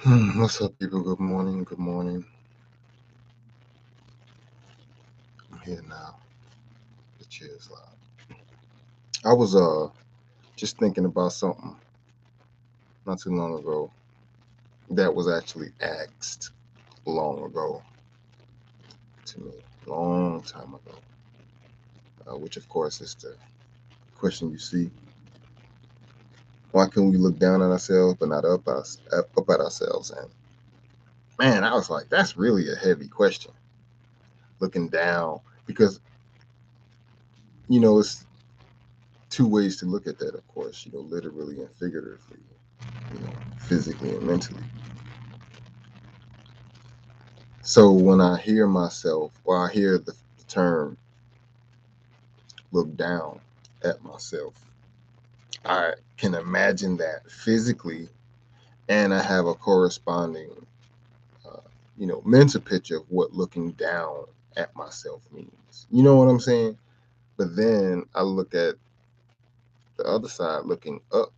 What's up, people? Good morning. Good morning. I'm here now. The chair is loud. I was just thinking about something not too long ago that was actually asked long ago to me, long time ago. Which of course is the question you see: why can we look down at ourselves but not up at ourselves? And man, I was like, that's really a heavy question. Looking down, because it's two ways to look at that. Of course, literally and figuratively. Physically and mentally. So when I hear myself, or I hear the term look down at myself, I can imagine that physically, and I have a corresponding, mental picture of what looking down at myself means. You know what I'm saying? But then I look at the other side, looking up,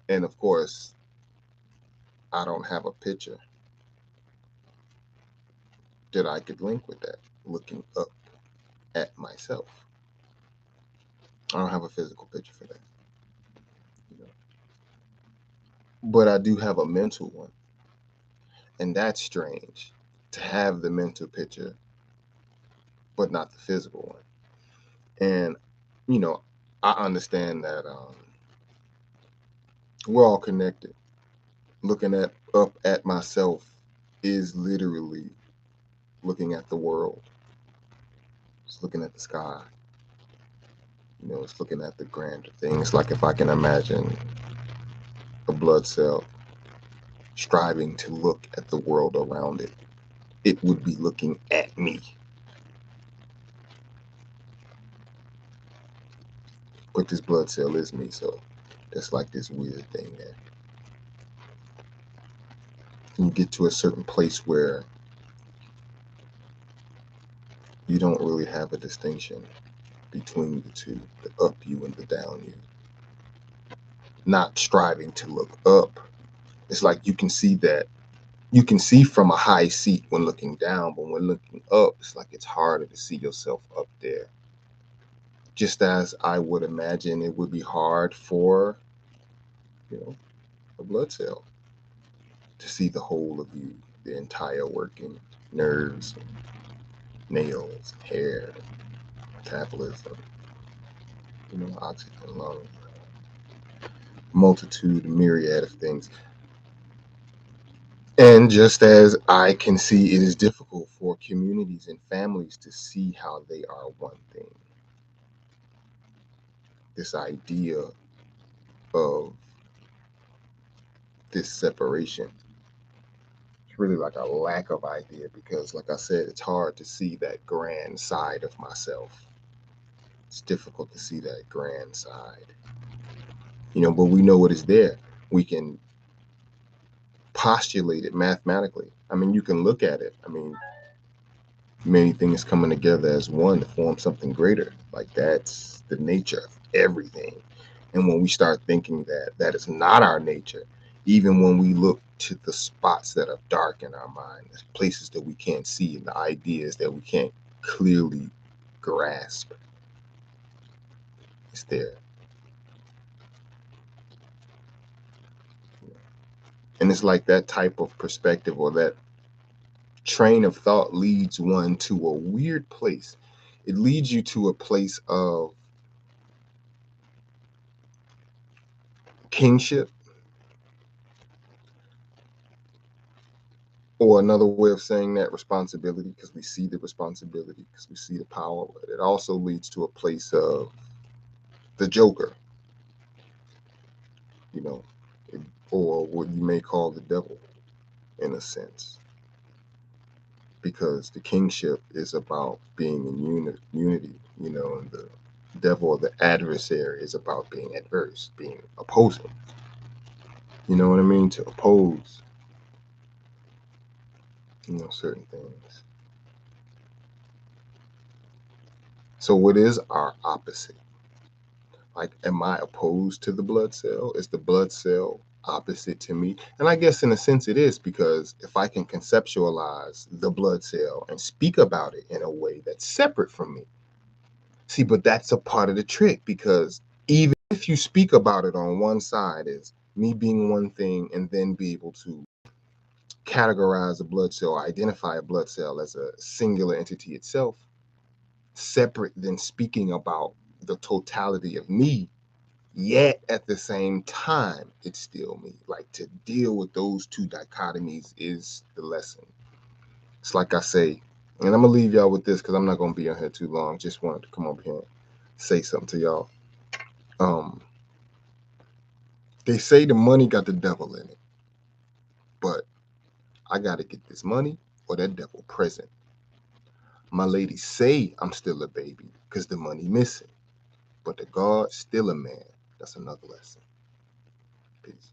and of course, I don't have a picture that I could link with that. Looking up at myself, I don't have a physical picture for that. You know? But I do have a mental one. And that's strange to have the mental picture, but not the physical one. And, you know, I understand that we're all connected. Looking up at myself is literally looking at the world. It's looking at the sky. It's looking at the grander things. Like if I can imagine a blood cell striving to look at the world around it, it would be looking at me. But this blood cell is me, so that's like this weird thing there. You get to a certain place where you don't really have a distinction between the two, the up you and the down you. Not striving to look up. It's like you can see from a high seat when looking down, but when looking up, it's like it's harder to see yourself up there. Just as I would imagine it would be hard for, you know, a blood cell to see the whole of you, the entire working nerves, nails, hair, metabolism, oxygen, lungs, multitude, myriad of things. And just as I can see, it is difficult for communities and families to see how they are one thing. This idea of this separation, it's really like a lack of idea because, like I said, it's hard to see that grand side of myself. It's difficult to see that grand side, but we know it is there. We can postulate it mathematically. I mean, you can look at it. I mean, many things coming together as one to form something greater. Like that's the nature of everything. And when we start thinking that that is not our nature, even when we look to the spots that are dark in our mind, the places that we can't see, and the ideas that we can't clearly grasp, it's there. And it's like that type of perspective or that train of thought leads one to a weird place. It leads you to a place of kingship, or another way of saying that, responsibility, because we see the responsibility, because we see the power, but it also leads to a place of the Joker, you know, or what you may call the devil in a sense, because the kingship is about being in unity, and the devil or the adversary is about being adverse, being opposing. You know what I mean? To oppose, certain things. So what is our opposite? Like, am I opposed to the blood cell? Is the blood cell opposite to me? And I guess in a sense it is, because if I can conceptualize the blood cell and speak about it in a way that's separate from me. See, but that's a part of the trick, because even if you speak about it on one side as me being one thing, and then be able to categorize a blood cell, identify a blood cell as a singular entity itself, separate than speaking about the totality of me, yet at the same time, it's still me. Like, to deal with those two dichotomies is the lesson. It's like I say, and I'm gonna leave y'all with this because I'm not gonna be on here too long. Just wanted to come up here and say something to y'all. They say the money got the devil in it, but I gotta get this money or that devil present. My lady say I'm still a baby because the money missing, but the God still a man. That's another lesson. Peace.